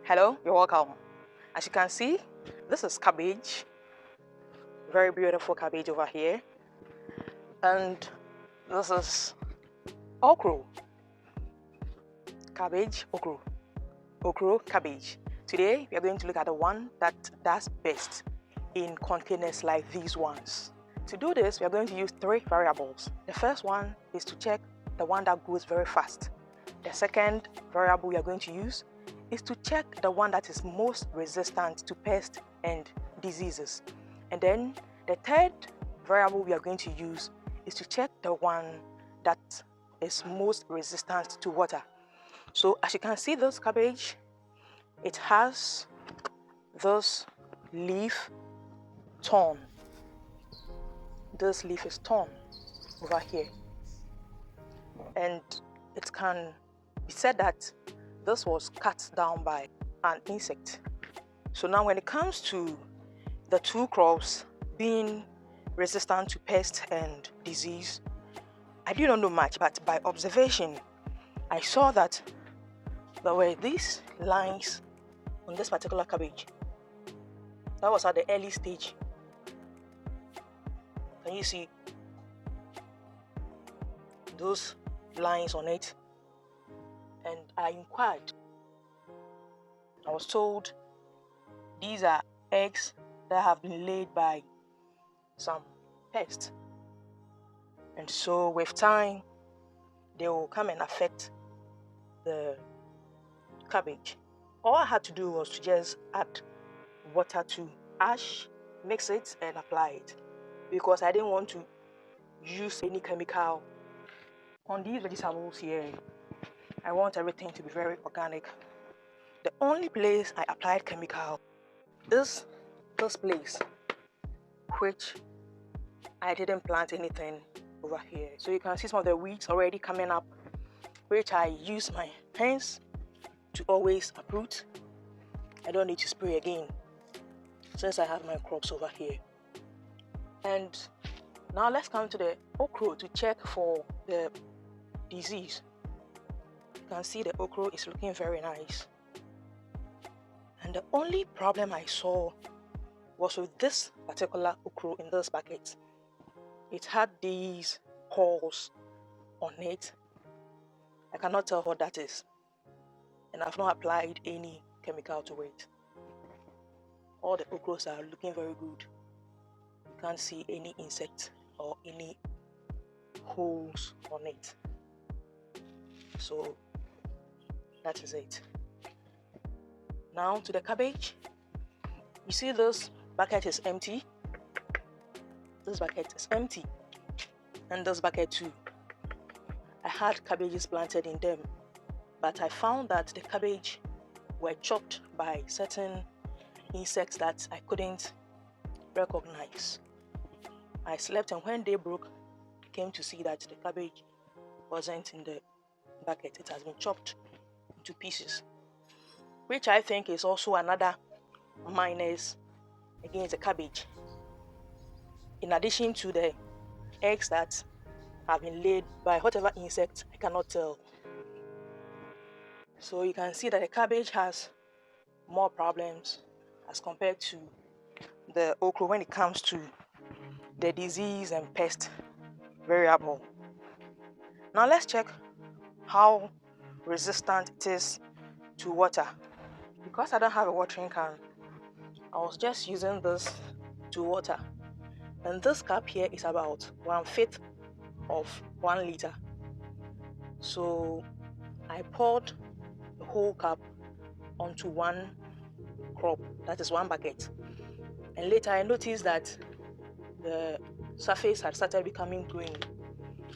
Hello, you're welcome. As you can see, this is cabbage. Very beautiful cabbage over here. And this is okro. Cabbage, okro. Okro, cabbage. Today, we are going to look at the one that does best in containers like these ones. To do this, we are going to use 3 variables. The first one is to check the one that goes very fast. The second variable we are going to use is to check the one that is most resistant to pests and diseases. And then the third variable we are going to use is to check the one that is most resistant to water. So as you can see, this cabbage, it has this leaf torn. This leaf is torn over here. And it can be said that this was cut down by an insect. So now when it comes to the 2 crops being resistant to pest and disease, I do not know much, but by observation, I saw that there were these lines on this particular cabbage. That was at the early stage. Can you see those lines on it? And I inquired. I was told these are eggs that have been laid by some pests. And so with time, they will come and affect the cabbage. All I had to do was to just add water to ash, mix it and apply it, because I didn't want to use any chemical on these vegetables here. I want everything to be very organic. The only place I applied chemical is this place, which I didn't plant anything over here. So you can see some of the weeds already coming up, which I use my hands to always uproot. I don't need to spray again since I have my crops over here. And now let's come to the okro to check for the disease. You can see the okro is looking very nice. And the only problem I saw was with this particular okro in this bucket. It had these holes on it. I cannot tell what that is. And I've not applied any chemical to it. All the okros are looking very good. You can't see any insect or any holes on it. So that is it. Now to the cabbage. You see this bucket is empty. This bucket is empty. And this bucket too. I had cabbages planted in them, but I found that the cabbage were chopped by certain insects that I couldn't recognize. I slept, and when day broke, I came to see that the cabbage wasn't in the bucket. It has been chopped into pieces, which I think is also another minus against the cabbage, in addition to the eggs that have been laid by whatever insect, I cannot tell. So you can see that the cabbage has more problems as compared to the okra when it comes to the disease and pest variable. Now let's check how resistant it is to water. Because I don't have a watering can, I was just using this to water. And this cup here is about 1/5 of 1 liter. So I poured the whole cup onto one crop, that is 1 bucket. And later I noticed that the surface had started becoming green,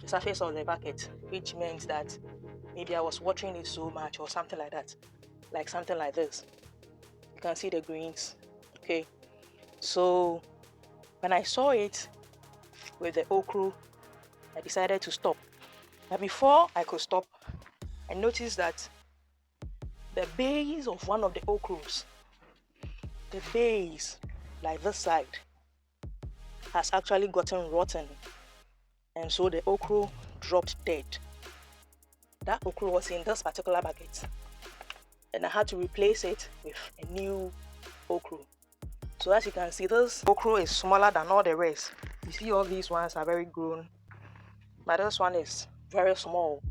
the surface of the bucket, which meant that maybe I was watering it so much or something like that, like something like this. You can see the greens. Okay, so when I saw it with the okra, I decided to stop. But before I could stop, I noticed that the base of one of the okras, the base, like this side, has actually gotten rotten, and so the okra dropped dead. That okra was in this particular bucket. and I had to replace it with a new okro. So as you can see, this okro is smaller than all the rest. You see all these ones are very grown, but this one is very small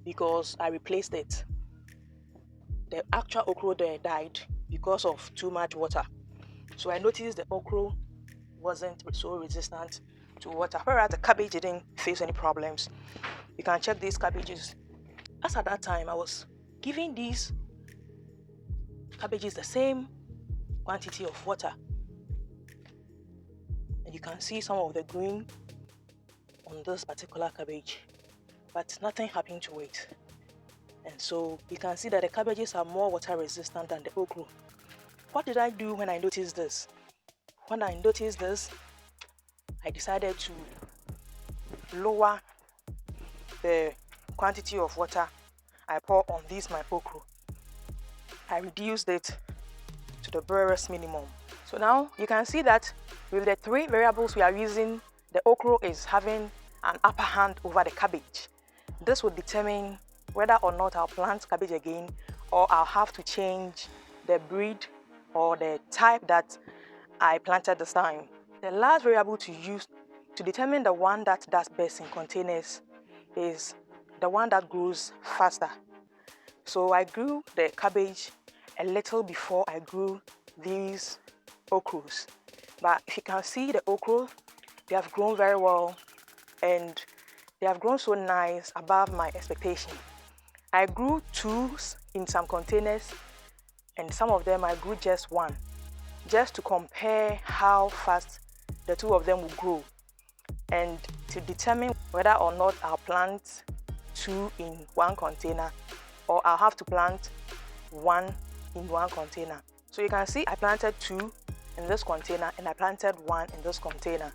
because I replaced it. The actual okro there died because of too much water. So I noticed the okro wasn't so resistant to water, whereas the cabbage didn't face any problems. You can check these cabbages. As at that time, I was giving these cabbages the same quantity of water, and you can see some of the green on this particular cabbage, but nothing happened to it. And so you can see that the cabbages are more water resistant than the okro. What did I do when I noticed this? When I noticed this, I decided to lower the quantity of water I pour on this my okro. I reduced it to the barest minimum. So now you can see that with the three variables we are using, the okro is having an upper hand over the cabbage. This will determine whether or not I'll plant cabbage again, or I'll have to change the breed or the type that I planted this time. The last variable to use to determine the one that does best in containers is the one that grows faster. So I grew the cabbage a little before I grew these okros. But if you can see the okro, they have grown very well, and they have grown so nice above my expectation. I grew two in some containers, and some of them I grew just one, just to compare how fast the two of them will grow, and to determine whether or not I'll plant two in one container or I'll have to plant one in one container. So you can see I planted two in this container and I planted one in this container.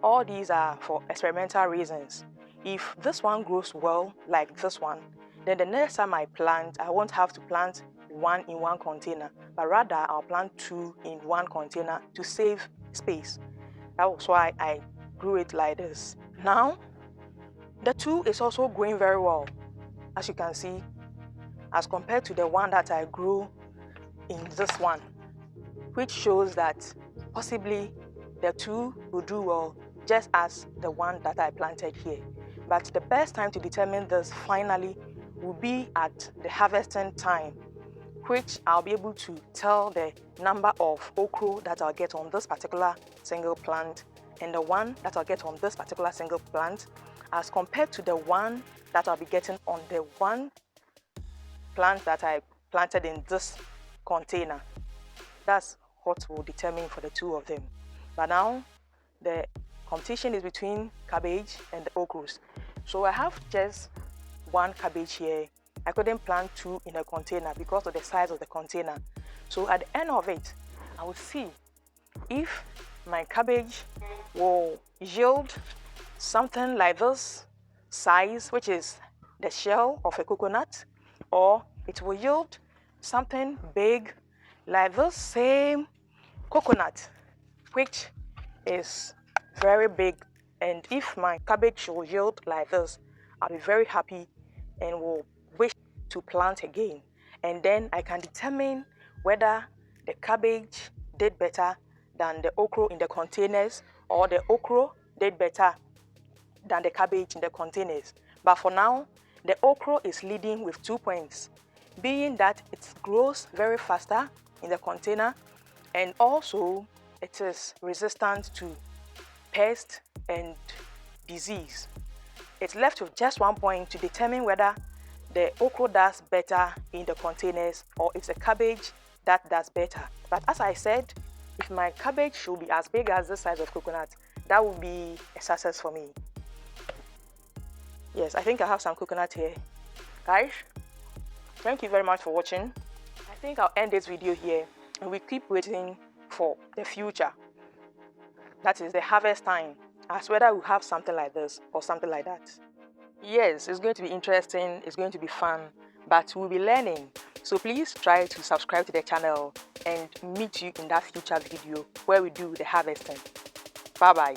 All these are for experimental reasons. If this one grows well like this one, then the next time I plant, I won't have to plant one in one container, but rather I'll plant two in one container to save space. That was why I grew it like this. Now, the two is also growing very well, as you can see, as compared to the one that I grew in this one, which shows that possibly the two will do well just as the one that I planted here. But the best time to determine this finally will be at the harvesting time, which I'll be able to tell the number of okro that I'll get on this particular single plant and the one that I'll get on this particular single plant as compared to the one that I'll be getting on the one plant that I planted in this container. That's what will determine for the two of them. But now the competition is between cabbage and the okros. So I have just one cabbage here. I couldn't plant two in a container because of the size of the container. So at the end of it, I will see if my cabbage will yield something like this size, which is the shell of a coconut, or it will yield something big like this same coconut, which is very big. And if my cabbage will yield like this, I'll be very happy and will wish to plant again. And then I can determine whether the cabbage did better than the okro in the containers, or the okro did better than the cabbage in the containers. But for now, the okro is leading with 2 points, being that it grows very faster in the container, and also it is resistant to pest and disease. It's left with just 1 point to determine whether the okro does better in the containers or it's a cabbage that does better. But as I said, if my cabbage should be as big as the size of coconut, that would be a success for me. Yes, I think I have some coconut here. Guys, thank you very much for watching. I think I'll end this video here, and we keep waiting for the future. That is the harvest time, as whether we have something like this or something like that. Yes, it's going to be interesting, it's going to be fun, but we'll be learning. So please try to subscribe to the channel and meet you in that future video where we do the harvesting. Bye bye.